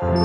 Hello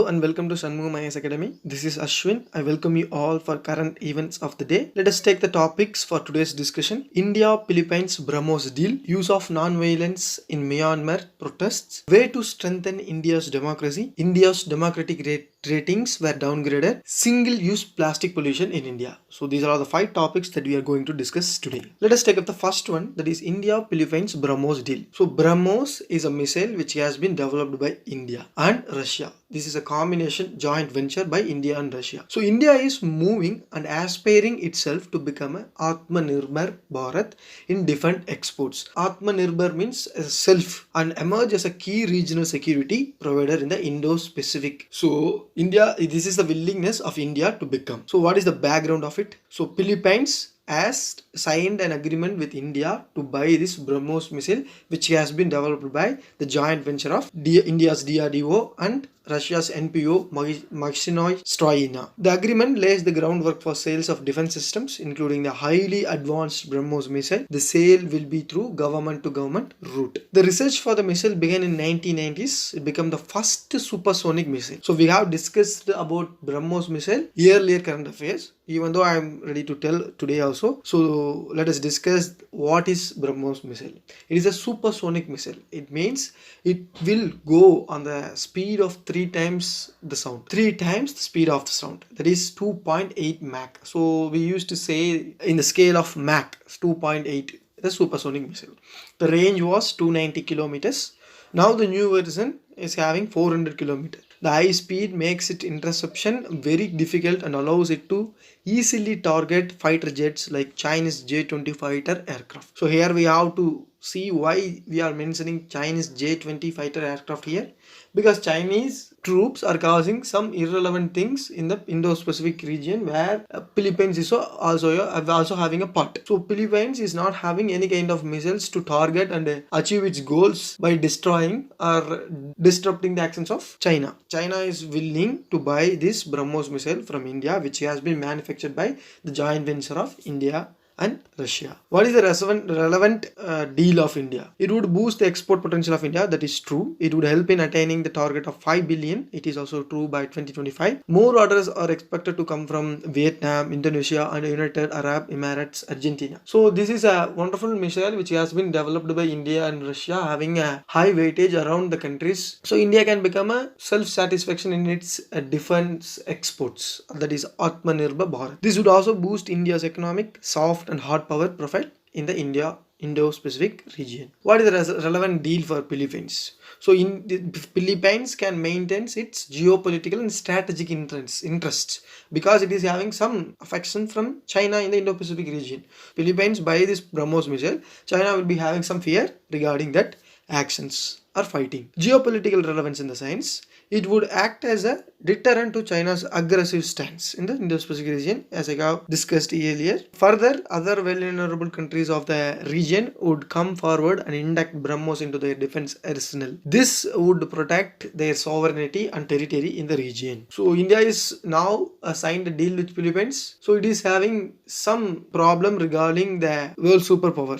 and welcome to Shanmugam IAS Academy. This is Ashwin. I welcome you all for current events of the day. Let us take the topics for today's discussion. India, Philippines, Brahmos deal, use of non-violence in Myanmar protests, way to strengthen India's democracy, India's democratic ratings were downgraded, single-use plastic pollution in India. So these are all the 5 topics that we are going to discuss today. Let us take up the first one, that is India, Philippines, Brahmos deal. So Brahmos is a missile which has been developed by India and Russia. This is a combination joint venture by India and Russia. So India is moving and aspiring itself to become a Atmanirbhar Bharat in defense exports. Atmanirbhar means self and emerge as a key regional security provider in the Indo-Pacific. So India, this is the willingness of India to become. So what is the background of it? So Philippines has signed an agreement with India to buy this Brahmos missile, which has been developed by the joint venture of India's DRDO and Russia's NPO Makhinoy Stroyina. The agreement lays the groundwork for sales of defense systems, including the highly advanced Brahmos missile. The sale will be through government-to-government route. The research for the missile began in 1990s. It became the first supersonic missile. So we have discussed about Brahmos missile earlier current affairs, even though I am ready to tell today also. So let us discuss what is Brahmos missile. It is a supersonic missile. It means it will go on the speed of 3 times the sound. 3 times the speed of the sound. That is 2.8 Mach. So we used to say in the scale of Mach, 2.8, the supersonic missile. The range was 290 kilometers. Now the new version is having 400 kilometers. The high speed makes its interception very difficult and allows it to easily target fighter jets like Chinese J-20 fighter aircraft. So here we have to see why we are mentioning Chinese J-20 fighter aircraft here, because Chinese troops are causing some irrelevant things in the Indo-Pacific region where Philippines is also having a part. So Philippines is not having any kind of missiles to target and achieve its goals by destroying or disrupting the actions of China. China is willing to buy this Brahmos missile from India, which has been manufactured by the joint venture of India and Russia. What is the relevant deal of India? It would boost the export potential of India. That is true. It would help in attaining the target of 5 billion. It is also true by 2025. More orders are expected to come from Vietnam, Indonesia and United Arab Emirates, Argentina. So this is a wonderful missile which has been developed by India and Russia, having a high weightage around the countries. So India can become a self-satisfaction in its defense exports. That is Atmanirbhar Bharat. This would also boost India's economic, soft and hard power profile in the Indo-Pacific region. What is the relevant deal for Philippines? So in the Philippines can maintain its geopolitical and strategic interests because it is having some affection from China in the Indo-Pacific region. Philippines buy this Brahmos missile, China will be having some fear regarding that actions or fighting. Geopolitical relevance in the sense, it would act as a deterrent to China's aggressive stance in the Indo-Pacific region, as I have discussed earlier. Further, other vulnerable countries of the region would come forward and induct Brahmos into their defense arsenal. This would protect their sovereignty and territory in the region. So India is now signed a deal with Philippines. So it is having some problem regarding the world superpower.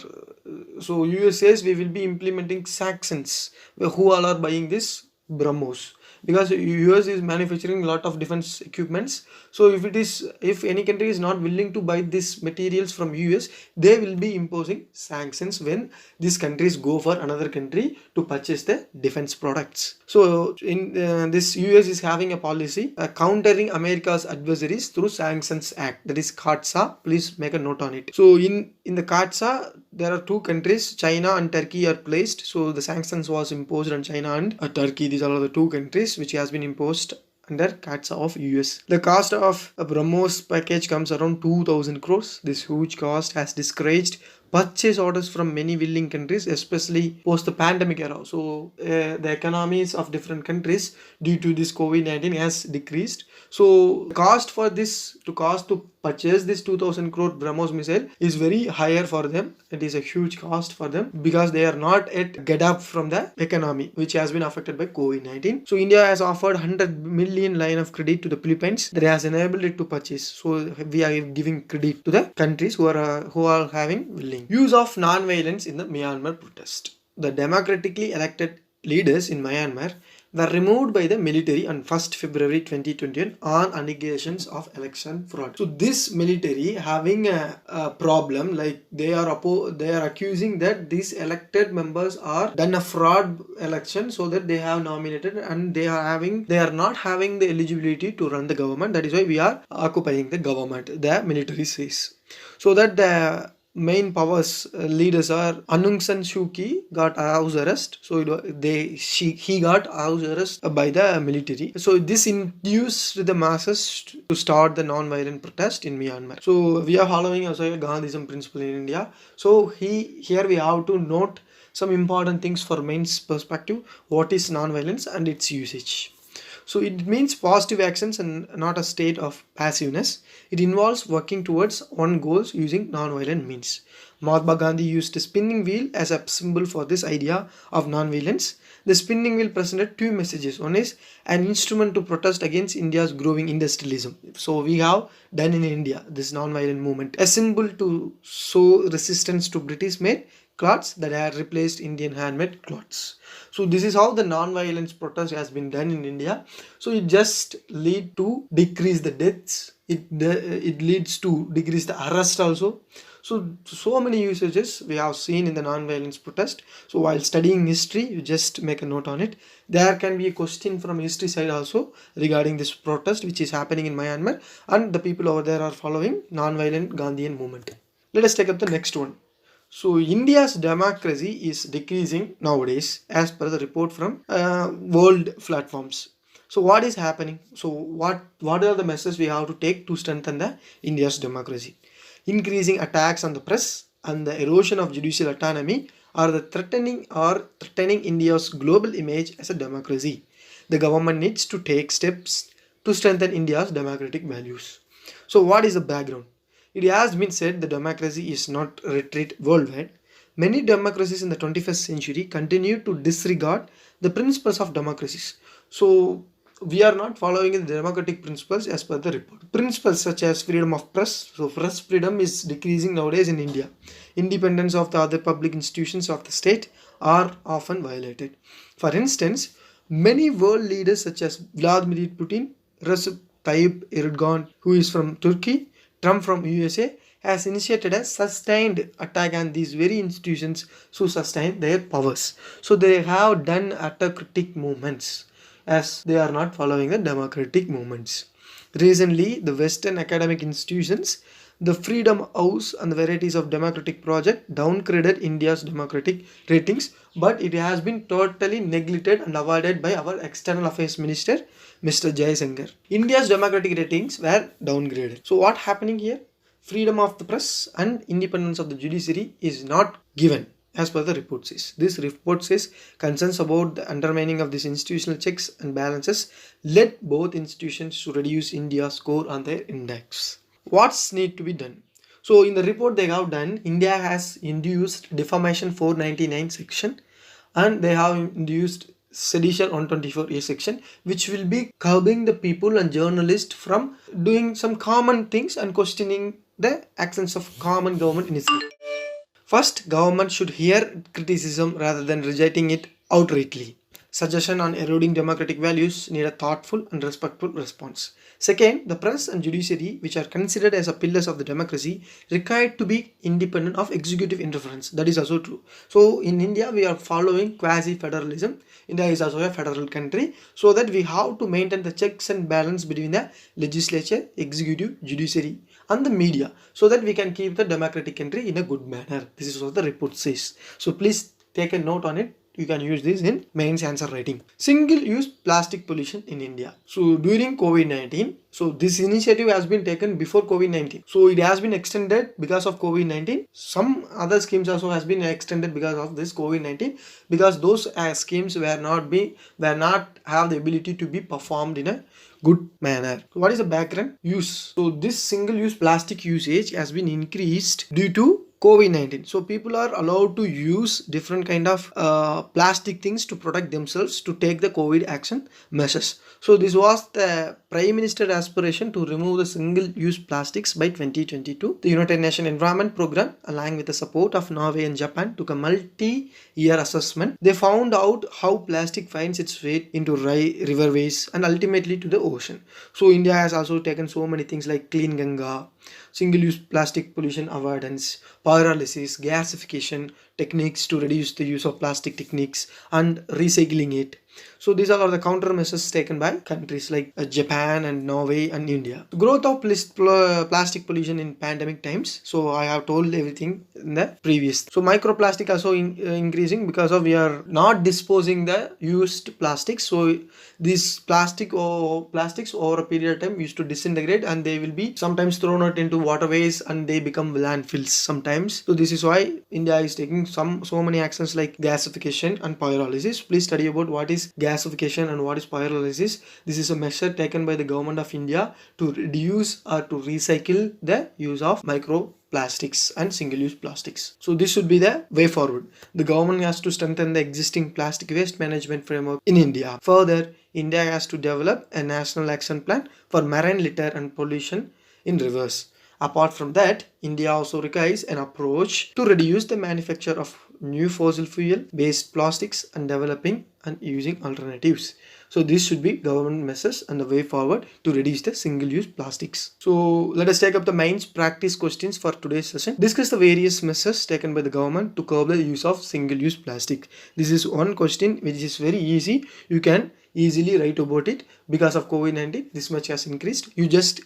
So US says we will be implementing sanctions. Who all are buying this Brahmos? Because US is manufacturing a lot of defense equipments. So if any country is not willing to buy these materials from US, they will be imposing sanctions when these countries go for another country to purchase the defense products. So in this US is having a policy countering America's adversaries through Sanctions Act, that is CAATSA. Please make a note on it. So in the CAATSA, there are 2 countries, China and Turkey are placed. So the sanctions was imposed on China and Turkey. These are the 2 countries which has been imposed under CAATSA of US. The cost of a Brahmos package comes around 2,000 crores. This huge cost has discouraged purchase orders from many willing countries, especially post the pandemic era. So the economies of different countries due to this COVID-19 has decreased. So cost to purchase this 2000 crore Brahmos missile is very higher for them. It is a huge cost for them because they are not yet get up from the economy which has been affected by COVID-19. So India has offered 100 million line of credit to the Philippines that has enabled it to purchase. So we are giving credit to the countries who are having willing. saying. Use of non-violence in the Myanmar protest. The democratically elected leaders in Myanmar were removed by the military on 1st February 2021 on allegations of election fraud. So this military having a problem, like they are accusing that these elected members are done a fraud election, so that they have nominated and they are not having the eligibility to run the government. That is why we are occupying the government, the military says. So that the main powers leaders are Aung San Suu Kyi got house arrest. So he got house arrest by the military. So this induced the masses to start the non-violent protest in Myanmar. So we are following also a Gandhism principle in India. So here we have to note some important things for main's perspective. What is non-violence and its usage? So it means positive actions and not a state of passiveness. It involves working towards one goals using non-violent means. Mahatma Gandhi used a spinning wheel as a symbol for this idea of non-violence. The spinning wheel presented two messages. One is an instrument to protest against India's growing industrialism. So we have done in India this non-violent movement. A symbol to show resistance to British-made cloths that had replaced Indian handmade cloths. So this is how the non-violence protest has been done in India. So it just lead to decrease the deaths. It leads to decrease the arrest also. So many usages we have seen in the non-violence protest. So while studying history, you just make a note on it. There can be a question from history side also regarding this protest which is happening in Myanmar, and the people over there are following non-violent Gandhian movement. Let us take up the next one. So India's democracy is decreasing nowadays as per the report from world platforms. So what is happening? So what are the measures we have to take to strengthen the India's democracy? Increasing attacks on the press and the erosion of judicial autonomy are threatening India's global image as a democracy. The government needs to take steps to strengthen India's democratic values. So what is the background? It has been said the democracy is not retreat worldwide. Many democracies in the 21st century continue to disregard the principles of democracies. So we are not following the democratic principles as per the report. Principles such as freedom of press. So press freedom is decreasing nowadays in India. Independence of the other public institutions of the state are often violated. For instance, many world leaders such as Vladimir Putin, Recep Tayyip Erdogan, who is from Turkey, Trump from USA, has initiated a sustained attack on these very institutions to sustain their powers. So they have done autocratic movements as they are not following the democratic movements. Recently, the Western academic institutions, the Freedom House and the varieties of democratic project downgraded India's democratic ratings, but it has been totally neglected and avoided by our External Affairs Minister, Mr. Jaishankar. India's democratic ratings were downgraded. So what happening here? Freedom of the press and independence of the judiciary is not given as per the report says. This report says concerns about the undermining of these institutional checks and balances led both institutions to reduce India's score on their index. What's need to be done? So in the report they have done, India has induced defamation 499 section and they have induced sedition 124A section, which will be curbing the people and journalists from doing some common things and questioning the actions of common government initiative. First, government should hear criticism rather than rejecting it outrightly. Suggestion on eroding democratic values need a thoughtful and respectful response. Second, the press and judiciary, which are considered as a pillars of the democracy, required to be independent of executive interference. That is also true. So in India, we are following quasi-federalism. India is also a federal country, so that we have to maintain the checks and balance between the legislature, executive, judiciary and the media, so that we can keep the democratic country in a good manner. This is what the report says. So please take a note on it. You can use this in mains answer writing. Single-use plastic pollution in India. So during COVID-19, so this initiative has been taken before COVID-19. So it has been extended because of COVID-19. Some other schemes also has been extended because of this COVID-19, because those schemes were not have the ability to be performed in a good manner. What is the background? Use. So this single-use plastic usage has been increased due to COVID-19. So people are allowed to use different kind of plastic things to protect themselves to take the COVID action measures. So this was the Prime Minister aspiration to remove the single-use plastics by 2022. The United Nations Environment Program, along with the support of Norway and Japan, took a multi-year assessment. They found out how plastic finds its way into riverways and ultimately to the ocean. So India has also taken so many things like Clean Ganga, single-use plastic pollution avoidance, pyrolysis, gasification techniques to reduce the use of plastic techniques, and recycling it. So these are all the countermeasures taken by countries like Japan and Norway and India. Growth of plastic pollution in pandemic times. So I have told everything in the previous. So microplastic also increasing because of we are not disposing the used plastics. So these plastics over a period of time used to disintegrate and they will be sometimes thrown out into waterways and they become landfills sometimes. So this is why India is taking so many actions like gasification and pyrolysis. Please study about what is gasification and what is pyrolysis. This is a measure taken by the government of India to reduce or to recycle the use of microplastics and single-use plastics. So this should be the way forward. The government has to strengthen the existing plastic waste management framework in India. Further, India has to develop a national action plan for marine litter and pollution in rivers. Apart from that, India also requires an approach to reduce the manufacture of new fossil fuel based plastics and developing and using alternatives. So this should be government measures and the way forward to reduce the single-use plastics. So let us take up the main practice questions for today's session. Discuss the various measures taken by the government to curb the use of single-use plastic. This is one question which is very easy. You can easily write about it. Because of COVID-19, this much has increased. You just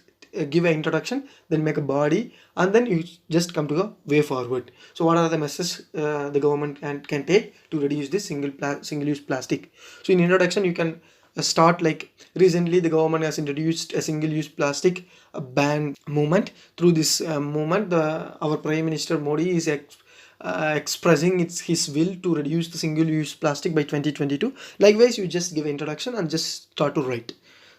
give an introduction, then make a body, and then you just come to the way forward. So what are the measures the government can take to reduce this single-use plastic? So in introduction, you can start like recently the government has introduced a single-use plastic ban movement. Through this movement, our Prime Minister Modi is expressing his will to reduce the single-use plastic by 2022. Likewise, you just give an introduction and just start to write.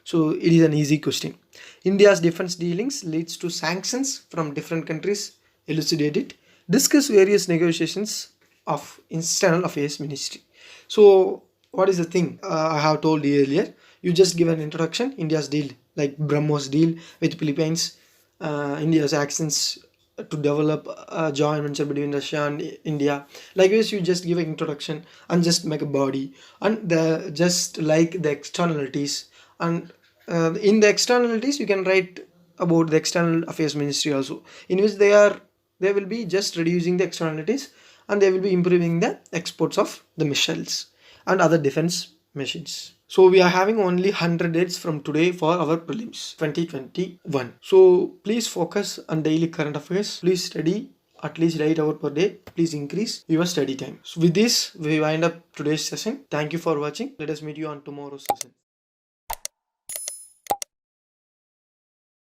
So it is an easy question. India's defense dealings leads to sanctions from different countries. Elucidate it. Discuss various negotiations of External Affairs Ministry. So what is the thing I have told you earlier? You just give an introduction. India's deal like Brahmos deal with Philippines. India's actions to develop a joint venture between Russia and India. Likewise, you just give an introduction and just make a body and just like the externalities. And in the externalities you can write about the External Affairs Ministry also, in which they will be just reducing the externalities and they will be improving the exports of the missiles and other defense machines. So we are having only 100 days from today for our prelims 2021. So please focus on daily current affairs. Please study at least 8 hours per day. Please increase your study time. So with this, we wind up today's session. Thank you for watching. Let us meet you on tomorrow's session.